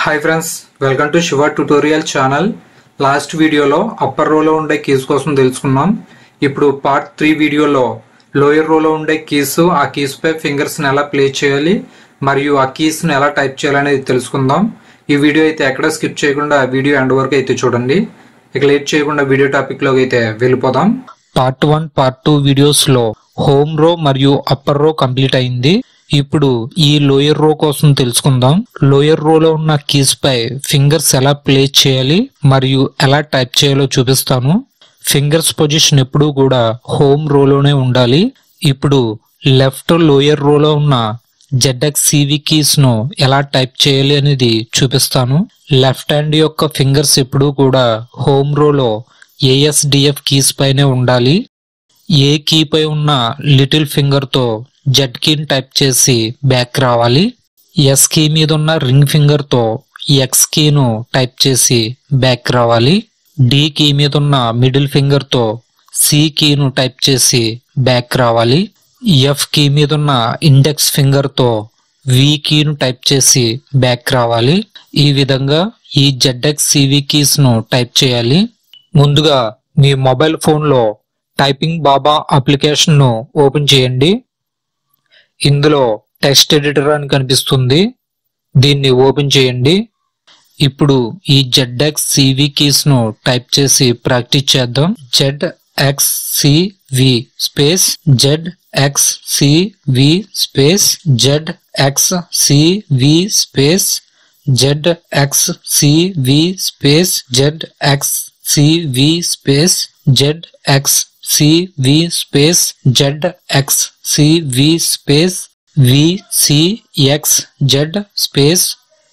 Hi friends, welcome to Shiva tutorial channel. Last వీడియోలో upper రోలో ఉండే కీస్ కోసం తెలుసుకున్నాం. ఇప్పుడు పార్ట్ 3 వీడియోలో లోయర్ రోలో ఉండే కీస్, ఆ కీస్ పై ఫింగర్స్ ని ఎలా ప్లేస్ చేయాలి మరియు ఆ కీస్ ని ఎలా టైప్ చేయాలనేది తెలుసుకుందాం. ఈ వీడియో అయితే ఎక్కడ స్కిప్ చేయకుండా వీడియో ఎండ్ వరకు అయితే చూడండి. ఇక లేట్ చేయకుండా వీడియో టాపిక్ లోకి అయితే వెళ్ళిపోదాం. పార్ట్ 1, పార్ట్ 2 వీడియోస్ లో హోమ్ రో మరియు అప్పర్ రో కంప్లీట్ అయింది. ఇప్పుడు ఈ లోయర్ రో కోసం తెలుసుకుందాం. లోయర్ రోలో ఉన్న కీస్ పై ఫింగర్స్ ఎలా ప్లేస్ చేయాలి మరియు ఎలా టైప్ చేయాలో చూపిస్తాను. ఫింగర్స్ పొజిషన్ ఎప్పుడూ కూడా హోమ్ రోలోనే ఉండాలి. ఇప్పుడు లెఫ్ట్ లోయర్ రోలో ఉన్న ZXCV కీస్ ను ఎలా టైప్ చేయాలి అనేది చూపిస్తాను. లెఫ్ట్ హ్యాండ్ యొక్క ఫింగర్స్ ఎప్పుడూ కూడా హోమ్ రోలో ASDF కీస్ పైనే ఉండాలి. ఏ కీ పై ఉన్న లిటిల్ ఫింగర్ తో Z కీని టైప్ చేసి బ్యాక్ రావాలి. S కీ మీద ఉన్న రింగ్ ఫింగర్ తో X కీను టైప్ చేసి బ్యాక్ రావాలి. D కీ మీద ఉన్న మిడిల్ ఫింగర్ తో C కీను టైప్ చేసి బ్యాక్ రావాలి. F కీ మీద ఉన్న ఇండెక్స్ ఫింగర్ తో V కీను టైప్ చేసి బ్యాక్ రావాలి. ఈ విధంగా ఈ ZXCV కీస్ ను టైప్ చేయాలి. ముందుగా మీ మొబైల్ ఫోన్ లో టైపింగ్ బాబా అప్లికేషన్ ను ఓపెన్ చేయండి. ఇందులో టెక్స్ట్ ఎడిటర్ అని కనిపిస్తుంది, దీన్ని ఓపెన్ చేయండి. ఇప్పుడు ఈ ZXCV కీస్ ను టైప్ చేసి ప్రాక్టీస్ చేద్దాం. ZXCV space ZXCV space ZXCV space ZXCV space ZXCV space ZXCV space ZXCV space VCXZ space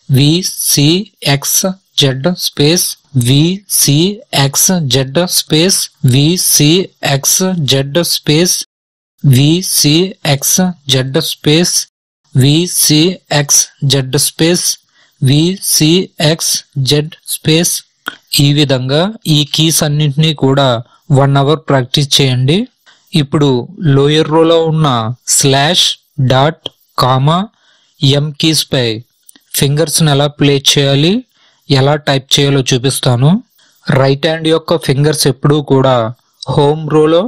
VCXZ space VCXZ space VCXZ space VCXZ space VCXZ space VCXZ space. ఈ విధంగా ఈ keys అన్నింటినీ కూడా 1 hour practice చేయండి. ఇప్పుడు lower రోలో ఉన్న slash, dot, comma, M keys పై ఫింగర్స్ ని ఎలా ప్లేస్ చేయాలి, ఎలా టైప్ చేయాలో చూపిస్తాను. రైట్ హ్యాండ్ యొక్క ఫింగర్స్ ఎప్పుడూ కూడా హోమ్ రోలో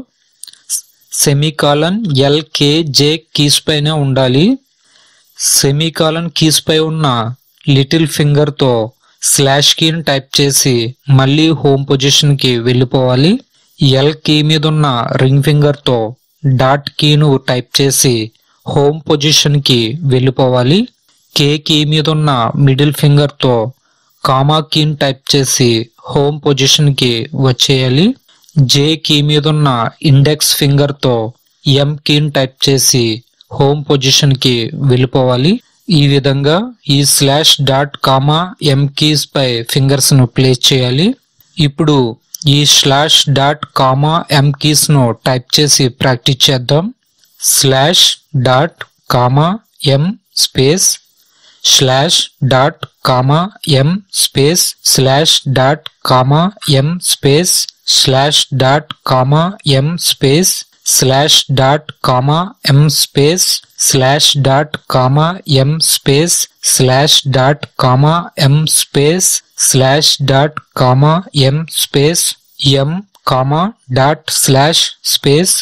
సెమీకాలన్ LKJ కీస్ పైనే ఉండాలి. సెమీకాలన్ కీస్ పై ఉన్న లిటిల్ ఫింగర్ తో స్లాష్ కీని టైప్ చేసి మళ్ళీ హోమ్ పొజిషన్ కి వెళ్ళిపోవాలి. L కీ మీద ఉన్న రింగ్ ఫింగర్ తో డాట్ కీను టైప్ చేసి హోమ్ పొజిషన్ కి వెళ్ళిపోవాలి. K కీ మీద ఉన్న మిడిల్ ఫింగర్ తో కామా కీని టైప్ చేసి హోమ్ పొజిషన్ కి వచ్చేయాలి. J కీ మీద ఉన్న ఇండెక్స్ ఫింగర్ తో M కీని టైప్ చేసి హోమ్ పొజిషన్ కి వెళ్ళిపోవాలి. ఈ విధంగా ఈ slash, dot, comma, M keys పై ఫింగర్స్ ను ప్లేస్ చేయాలి. ఇప్పుడు ఈ slash, dot, comma, M keys ను టైప్ చేసి ప్రాక్టీస్ చేద్దాం. Slash, dot, comma, M space slash, dot, comma, M space slash, dot, comma, M space slash, dot, comma, M space slash, dot, comma, M space slash, dot, comma, M space slash, dot, comma, M space slash, dot, comma, M space M comma dot slash space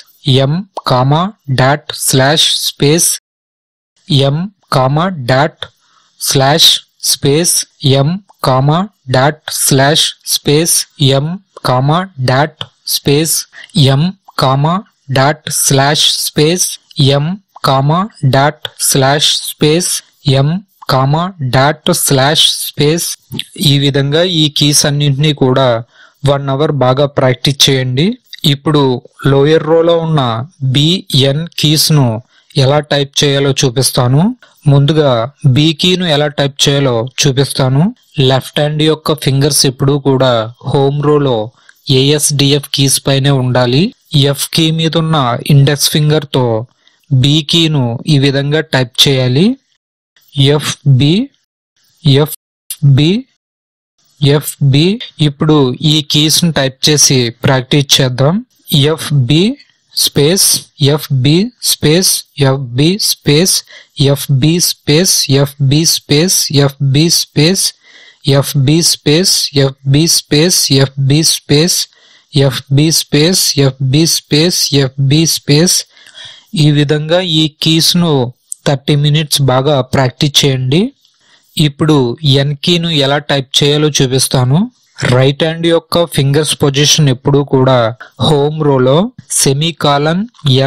M comma dot slash space M comma dot slash space M comma dot slash space M comma dot space M comma dot slash space M comma dot slash space M comma dot slash space. ఈ విధంగా ఈ keys అన్నింటినీ కూడా 1 hour బాగా practice చేయండి. ఇప్పుడు lower రోలో ఉన్న BN కీస్ ను ఎలా టైప్ చేయాలో చూపిస్తాను. ముందుగా B కీను ఎలా టైప్ చేయాలో చూపిస్తాను. లెఫ్ట్ హ్యాండ్ యొక్క ఫింగర్స్ ఎప్పుడూ కూడా హోమ్ రోలో ASDF కీస్ పైనే ఉండాలి. F కీ మీద ఉన్న ఇండెక్స్ ఫింగర్ తో B కీను ఈ విధంగా టైప్ చేయాలి. FB FB FB. ఇప్పుడు ఈ కీస్ ను టైప్ చేసి ప్రాక్టీస్ చేద్దాం. FB space FB space FB space FB space FB space FB space FB space FB space FB space FB space FB space FB space. ఈ విధంగా ఈ కీస్ను 30 minutes బాగా practice చేయండి. ఇప్పుడు ఎన్ కీను ఎలా టైప్ చేయాలో చూపిస్తాను. రైట్ హ్యాండ్ యొక్క ఫింగర్స్ పొజిషన్ ఎప్పుడూ కూడా హోమ్ రోలో సెమీకాలన్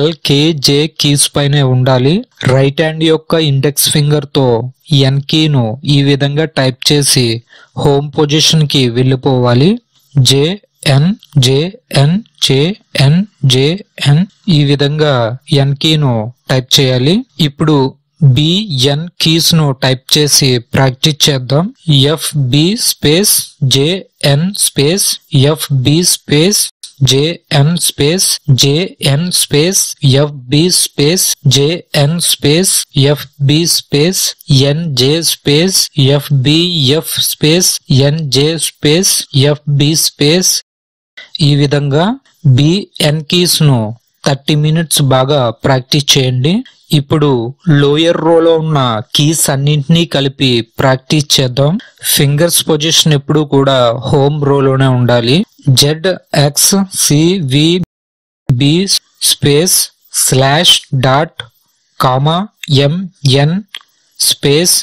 LKJ కీస్ పైనే ఉండాలి. రైట్ హ్యాండ్ యొక్క ఇండెక్స్ ఫింగర్ తో ఎన్ కీను ఈ విధంగా టైప్ చేసి హోమ్ పొజిషన్ కి వెళ్ళిపోవాలి. JN JN JN JN ఈ విధంగా ఎన్ కీను టైప్ చేయాలి. ఇప్పుడు BN కీస్ ను టైప్ చేసి ప్రాక్టీస్ చేద్దాం. FB space JN space FB space JN space JN space FB space JN space FB space NJ space FBF space NJ space FB space. ఈ విధంగా BN keys ను 30 minutes బాగా practice చేయండి. ఇప్పుడు lower రోలో ఉన్న కీస్ అన్నింటినీ కలిపి ప్రాక్టీస్ చేద్దాం. ఫింగర్స్ పొజిషన్ ఎప్పుడు కూడా హోమ్ రోలోనే ఉండాలి. ZXCVB space slash dot comma MN space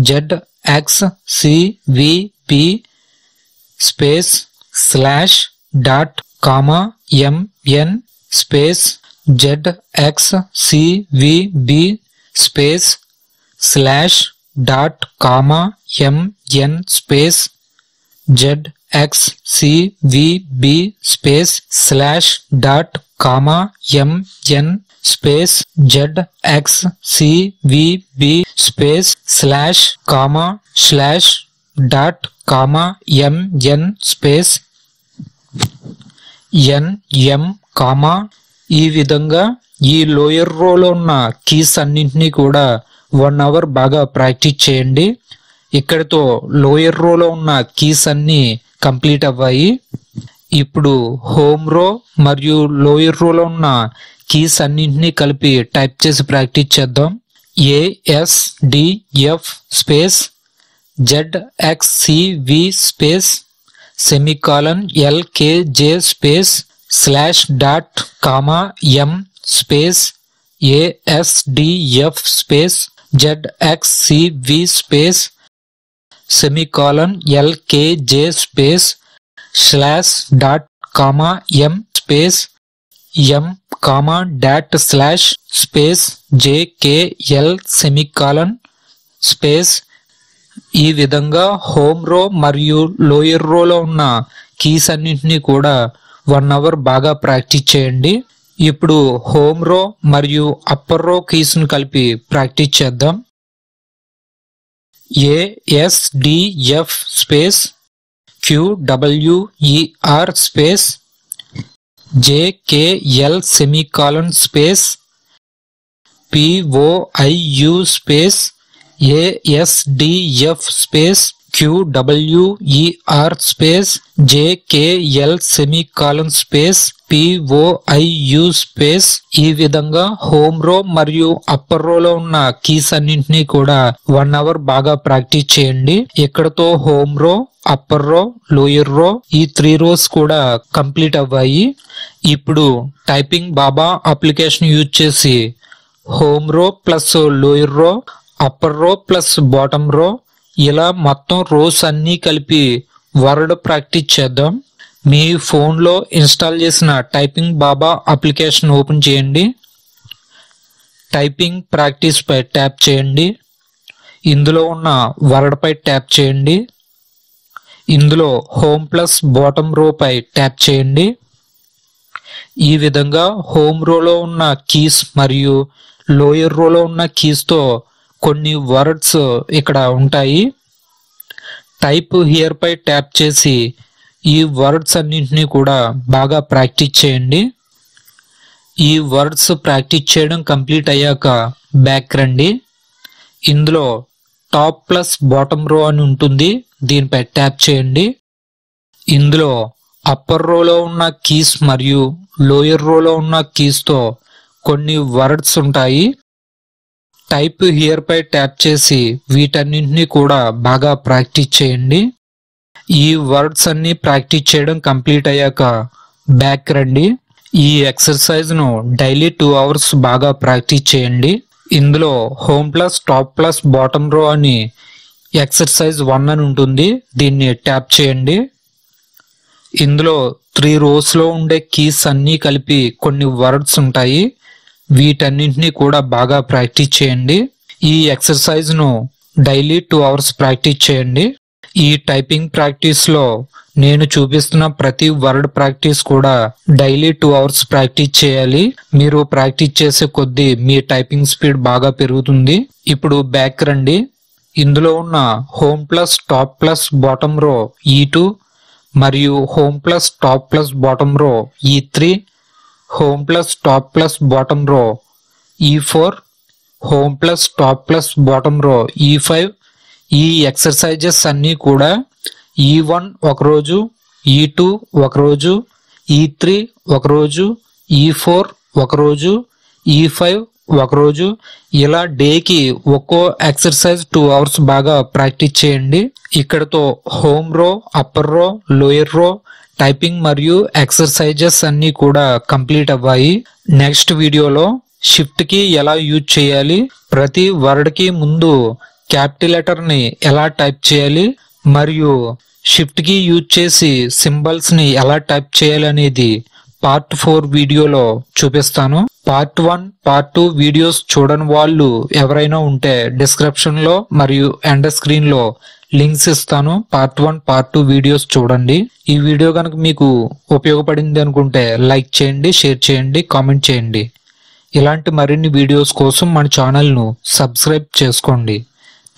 ZXCVB space slash dot comma MN space ZXCVB space slash dot comma MN space ZXCVB space slash dot comma MN space ZXCVB space slash comma slash dot comma MN space NM comma. ఈ విధంగా ఈ lower రోలో ఉన్న keys అన్నింటినీ కూడా 1 hour బాగా practice చేయండి. ఇక్కడితో లోయర్ రోలో ఉన్న కీస్ అన్ని కంప్లీట్ అవ్వాయి. ఇప్పుడు హోమ్ రో మరియు లోయర్ రోలో ఉన్న కీస్ అన్నింటినీ కలిపి టైప్ చేసి ప్రాక్టీస్ చేద్దాం. ASDF space ZXCV space semicolon LKJ space slash dot comma M space ASDF space ZXCV space semicolon LKJ space slash dot comma M space M comma dot slash space JKL semicolon space. ఈ విధంగా home రో మరియు lower రోలో ఉన్న keys అన్నింటినీ కూడా 1 hour బాగా practice చేయండి. ఇప్పుడు హోమ్ రో మరియు అప్పర్ రో కీస్ ను కలిపి ప్రాక్టీస్ చేద్దాం. ASDF space QWER space JKL semicolon space POIU space ASDF space QWER space JKL semicolon space POIU space. ఈ విధంగా హోమ్ రో మరియు అప్పర్ రోలో ఉన్న కీస్ అన్నింటినీ కూడా 1 hour బాగా ప్రాక్టీస్ చేయండి. ఇక్కడతో హోమ్ రో, అప్పర్ రో, లోయర్ రో ఈ 3 rows కూడా కంప్లీట్ అవ్వాయి. ఇప్పుడు టైపింగ్ బాబా అప్లికేషన్ యూజ్ చేసి హోమ్ రో ప్లస్ లోయర్ రో, అప్పర్ రో ప్లస్ బాటమ్ రో ఇలా మొత్తం రోస్ అన్నీ కలిపి వర్డ్ ప్రాక్టీస్ చేద్దాం. మీ ఫోన్లో ఇన్స్టాల్ చేసిన టైపింగ్ బాబా అప్లికేషన్ ఓపెన్ చేయండి. టైపింగ్ ప్రాక్టీస్ పై ట్యాప్ చేయండి. ఇందులో ఉన్న వర్డ్ పై ట్యాప్ చేయండి. ఇందులో హోమ్ ప్లస్ బాటమ్ రో పై ట్యాప్ చేయండి. ఈ విధంగా హోమ్ రోలో ఉన్న కీస్ మరియు లోయర్ రోలో ఉన్న కీస్ తో కొన్ని వర్డ్స్ ఇక్కడ ఉంటాయి. టైప్ హియర్ పై ట్యాప్ చేసి ఈ వర్డ్స్ అన్నింటినీ కూడా బాగా ప్రాక్టీస్ చేయండి. ఈ వర్డ్స్ ప్రాక్టీస్ చేయడం కంప్లీట్ అయ్యాక బ్యాక్ రండి. ఇందులో టాప్ ప్లస్ బాటమ్ రో అని ఉంటుంది, దీనిపై ట్యాప్ చేయండి. ఇందులో అప్పర్ రోలో ఉన్న కీస్ మరియు లోయర్ రోలో ఉన్న కీస్ తో కొన్ని వర్డ్స్ ఉంటాయి. టైప్ హియర్ పై ట్యాప్ చేసి వీటన్నింటినీ కూడా బాగా ప్రాక్టీస్ చేయండి. ఈ వర్డ్స్ అన్ని ప్రాక్టీస్ చేయడం కంప్లీట్ అయ్యాక బ్యాక్ రండి. ఈ ఎక్సర్సైజ్ ను డైలీ 2 hours బాగా ప్రాక్టీస్ చేయండి. ఇందులో home plus top plus bottom రో అని ఎక్సర్సైజ్ 1 అని ఉంటుంది. దీన్ని ట్యాప్ చేయండి. ఇందులో 3 rows లో ఉండే కీస్ అన్నీ కలిపి కొన్ని వర్డ్స్ ఉంటాయి. వీటన్నింటినీ కూడా బాగా ప్రాక్టీస్ చేయండి. ఈ ఎక్సర్సైజ్ ను డైలీ 2 hours ప్రాక్టీస్ చేయండి. ఈ టైపింగ్ ప్రాక్టీస్ లో నేను చూపిస్తున్న ప్రతి వర్డ్ ప్రాక్టీస్ కూడా డైలీ 2 hours ప్రాక్టీస్ చేయాలి. మీరు ప్రాక్టీస్ చేసే కొద్దీ మీ టైపింగ్ స్పీడ్ బాగా పెరుగుతుంది. ఇప్పుడు బ్యాక్ రండి. ఇందులో ఉన్న home plus top plus bottom రో E2 మరియు home plus top plus bottom రో E3, home plus top plus bottom రో E4, home plus top plus bottom రో E5. ఈ ఎక్సర్సైజెస్ అన్నీ కూడా E1 ఒకరోజు, E2 ఒకరోజు, E3 ఒకరోజు, E4 ఒకరోజు, E5 ఒకరోజు, ఇలా డేకి ఒక్కో ఎక్సర్సైజ్ 2 hours బాగా ప్రాక్టీస్ చేయండి. ఇక్కడతో హోమ్ రో, అప్పర్ రో, లోయర్ రో టైపింగ్ మరియు ఎక్సర్సైజెస్ అన్నీ కూడా కంప్లీట్ అవ్వాయి. నెక్స్ట్ వీడియోలో షిఫ్ట్ కి ఎలా యూజ్ చేయాలి, ప్రతి వర్డ్ కి ముందు క్యాపిటల్ లెటర్ ని ఎలా టైప్ చేయాలి మరియు షిఫ్ట్ కి యూజ్ చేసి సింబల్స్ ని ఎలా టైప్ చేయాలి అనేది పార్ట్ 4 వీడియోలో చూపిస్తాను. పార్ట్ 1, పార్ట్ 2 వీడియోస్ చూడని వాళ్ళు ఎవరైనా ఉంటే డిస్క్రిప్షన్ లో మరియు ఎండ్ స్క్రీన్ లో లింక్స్ ఇస్తాను. పార్ట్ 1, పార్ట్ 2 వీడియోస్ చూడండి. ఈ వీడియో కనుక మీకు ఉపయోగపడింది అనుకుంటే లైక్ చేయండి, షేర్ చేయండి, కామెంట్ చేయండి. ఇలాంటి మరిన్ని వీడియోస్ కోసం మన ఛానల్ను సబ్స్క్రైబ్ చేసుకోండి.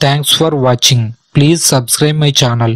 Thanks for watching. Please subscribe my channel.